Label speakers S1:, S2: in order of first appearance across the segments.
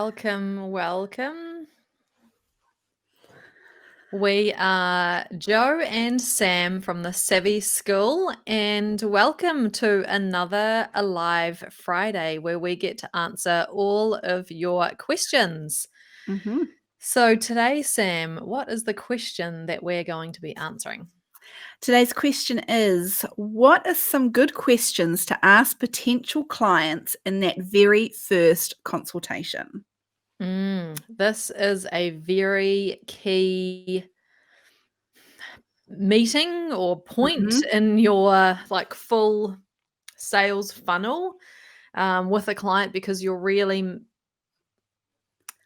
S1: Welcome, welcome. We are Joe and Sam from the Savvy School, and welcome to another Alive Friday where we get to answer all of your questions.
S2: Mm-hmm.
S1: So today, Sam, what is the question that we're going to be answering?
S2: Today's question is, what are some good questions to ask potential clients in that very first consultation?
S1: This is a very key meeting or point
S2: Mm-hmm.
S1: in your full sales funnel with a client, because you're really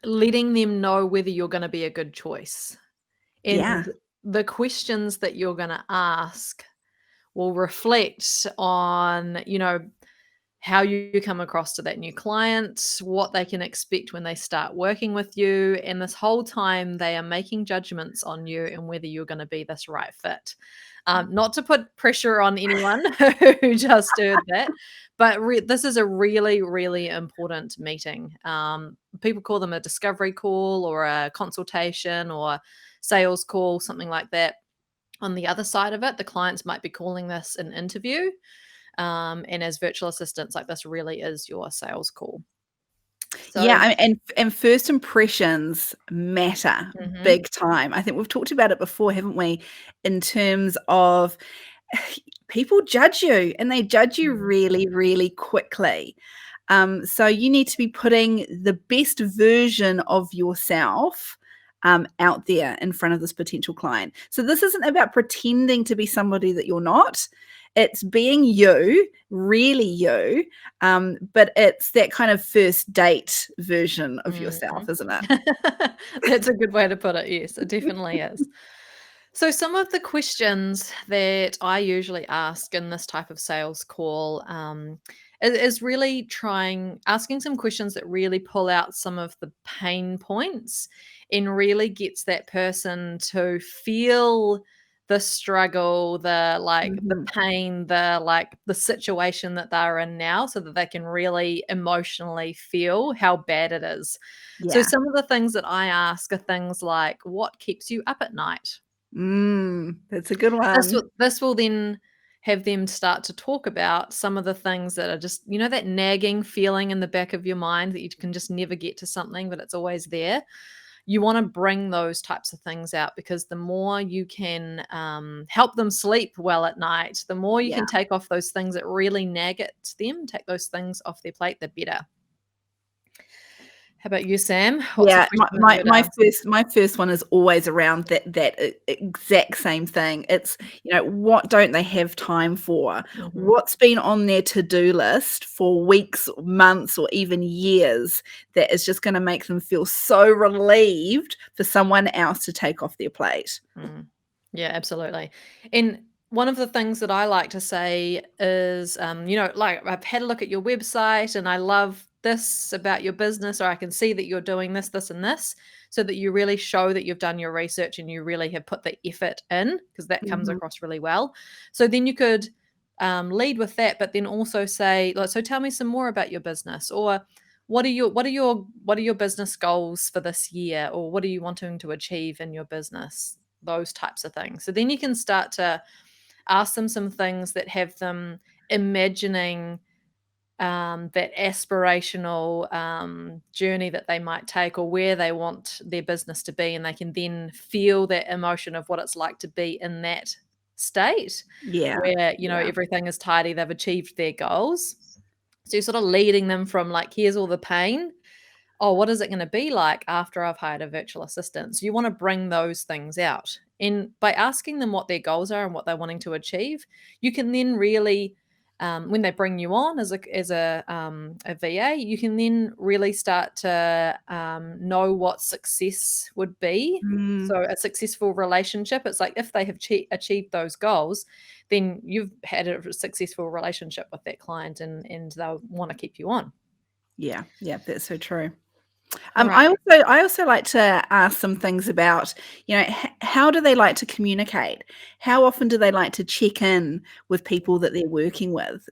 S1: letting them know whether you're going to be a good choice.
S2: Yeah.
S1: And the questions that you're going to ask will reflect on, how you come across to that new client, what they can expect when they start working with you. And this whole time, they are making judgments on you and whether you're going to be this right fit. Not to put pressure on anyone who just heard that, but this is a really, really important meeting. People call them a discovery call or a consultation or sales call, something like that. On the other side of it, the clients might be calling this an interview. And as virtual assistants, this really is your sales call. So,
S2: Yeah, and first impressions matter
S1: mhm,
S2: big time. I think we've talked about it before, haven't we? In terms of people judge you, and they judge you
S1: mm,
S2: really, really quickly. So you need to be putting the best version of yourself out there in front of this potential client. So this isn't about pretending to be somebody that you're not. It's being you, really you, but it's that kind of first date version of yourself, isn't it?
S1: That's a good way to put it. Yes, it definitely is. So, some of the questions that I usually ask in this type of sales call is really asking some questions that really pull out some of the pain points and really gets that person to feel the struggle, the
S2: Mhm.
S1: pain, the situation that they're in now, so that they can really emotionally feel how bad it is. So,
S2: Yeah.
S1: some of the things that I ask are things like, what keeps you up at night?
S2: That's a good
S1: This
S2: one.
S1: will this will then have them start to talk about some of the things that are just, that nagging feeling in the back of your mind that you can just never get to something, but it's always there. You wanna bring those types of things out, because the more you can, help them sleep well at night, the more you
S2: Yeah.
S1: can take off those things that really nag at them, take those things off their plate, the better. How about you, Sam? What's a
S2: Yeah,
S1: question that you would ask?
S2: my first one is always around that exact same thing. It's, what don't they have time for?
S1: Mhm.
S2: What's been on their to-do list for weeks, months, or even years that is just gonna make them feel so relieved for someone else to take off their plate?
S1: Mm. Yeah, absolutely. And one of the things that I like to say is, I've had a look at your website and I love this about your business, or I can see that you're doing this, this, and this, so that you really show that you've done your research and you really have put the effort in, because that comes
S2: Mhm.
S1: across really well. So then you could lead with that, but then also say, so tell me some more about your business, or what are your business goals for this year, or what are you wanting to achieve in your business? Those types of things. So then you can start to ask them some things that have them imagining that aspirational journey that they might take, or where they want their business to be. And they can then feel that emotion of what it's like to be in that state
S2: Yeah.
S1: where,
S2: Yeah.
S1: everything is tidy, they've achieved their goals. So you're sort of leading them from here's all the pain. Oh, what is it going to be like after I've hired a virtual assistant? So you want to bring those things out. And by asking them what their goals are and what they're wanting to achieve, you can then really, when they bring you on as a VA, you can then really start to know what success would be.
S2: Mm.
S1: So a successful relationship, it's like if they have achieved those goals, then you've had a successful relationship with that client, and they'll want to keep you on.
S2: Yeah. Yeah, that's so true.
S1: Right.
S2: I also like to ask some things about, how do they like to communicate? How often do they like to check in with people that they're working with?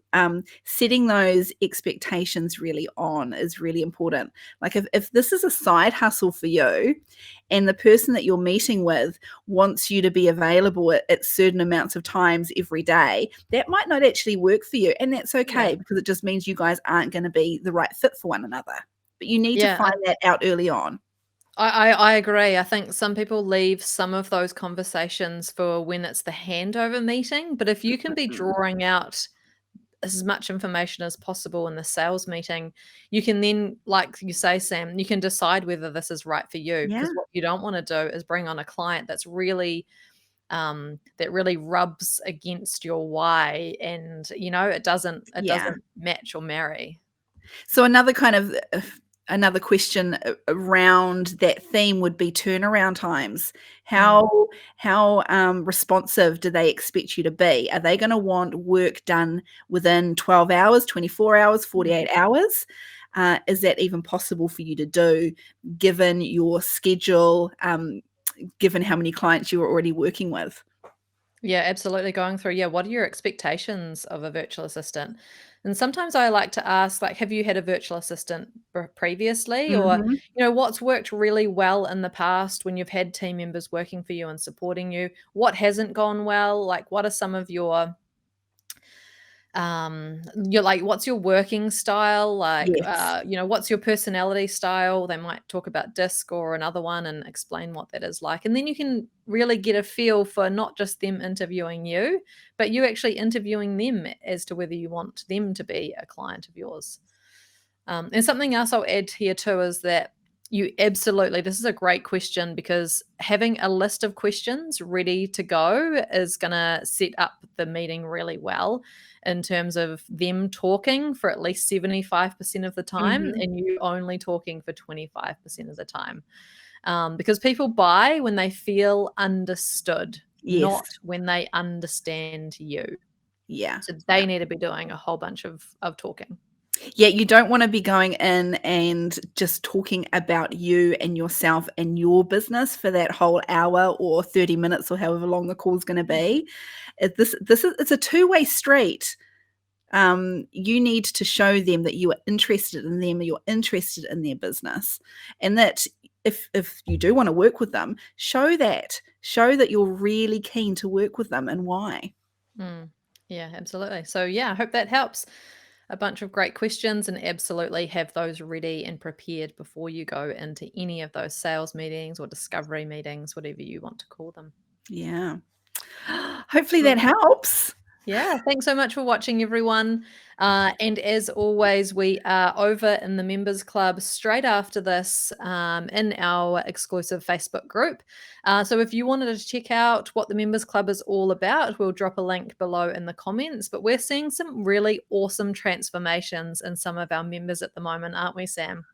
S2: Setting those expectations really on is really important. Like if this is a side hustle for you, and the person that you're meeting with wants you to be available at certain amounts of times every day, that might not actually work for you. And that's
S1: Yeah.
S2: okay, because it just means you guys aren't going to be the right fit for one another. But you need to
S1: Yeah,
S2: find that out early on.
S1: I agree. I think some people leave some of those conversations for when it's the handover meeting, but if you can be
S2: Mhm.
S1: drawing out as much information as possible in the sales meeting, you can then, like you say, Sam, you can decide whether this is right for you.
S2: Yeah,
S1: Because what you don't want to do is bring on a client that really rubs against your why, and it
S2: yeah.
S1: doesn't match or marry.
S2: So another question around that theme would be turnaround times.
S1: Mm,
S2: How responsive do they expect you to be? Are they going to want work done within 12 hours, 24 hours,
S1: mm.
S2: 48 hours? Is that even possible for you to do, given your schedule, given how many clients you are already working with?
S1: Yeah, absolutely. Going through, yeah, what are your expectations of a virtual assistant? And sometimes I like to ask, like, have you had a virtual assistant previously? Or,
S2: Mhm.
S1: what's worked really well in the past when you've had team members working for you and supporting you? What hasn't gone well? Like, what are some of you're like, what's your working style like?
S2: Yes.
S1: What's your personality style? They might talk about disc or another one and explain what that is like, and then you can really get a feel for not just them interviewing you, but you actually interviewing them as to whether you want them to be a client of yours. And something else I'll add here too is that you absolutely, this is a great question, because having a list of questions ready to go is going to set up the meeting really well in terms of them talking for at least 75% of the time
S2: Mhm.
S1: and you only talking for 25% of the time. Because people buy when they feel understood,
S2: Yes.
S1: not when they understand you.
S2: Yeah.
S1: So
S2: Yeah.
S1: they need to be doing a whole bunch of talking.
S2: Yeah, you don't wanna be going in and just talking about you and yourself and your business for that whole hour or 30 minutes or however long the call's gonna be. It's a two-way street. You need to show them that you are interested in them, you're interested in their business, and that if you do wanna work with them, show that. Show that you're really keen to work with them and why.
S1: Mm. Yeah, absolutely. So, yeah, I hope that helps. A bunch of great questions, and absolutely have those ready and prepared before you go into any of those sales meetings or discovery meetings, whatever you want to call them.
S2: Yeah. Hopefully that
S1: Cool.
S2: helps.
S1: Yeah, thanks so much for watching, everyone. And as always, we are over in the Members Club straight after this in our exclusive Facebook group. So if you wanted to check out what the Members Club is all about, we'll drop a link below in the comments. But we're seeing some really awesome transformations in some of our members at the moment, aren't we, Sam?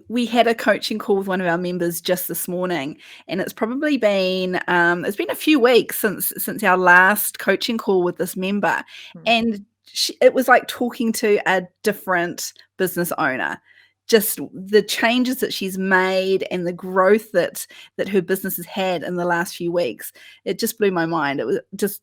S2: We had a coaching call with one of our members just this morning, and it's been a few weeks since our last coaching call with this member,
S1: Hmm.
S2: and it was like talking to a different business owner. Just the changes that she's made and the growth that her business has had in the last few weeks, it just blew my mind. It was just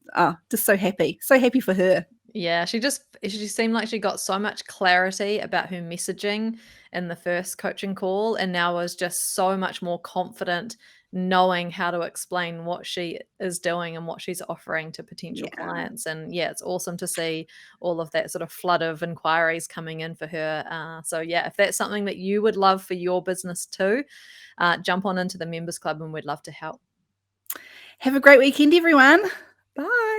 S2: so happy for her.
S1: Yeah, she seemed like she got so much clarity about her messaging in the first coaching call, and now is just so much more confident knowing how to explain what she is doing and what she's offering to potential
S2: Yeah.
S1: clients. And yeah, it's awesome to see all of that sort of flood of inquiries coming in for her. So yeah, if that's something that you would love for your business too, jump on into the Members Club and we'd love to help.
S2: Have a great weekend, everyone. Bye.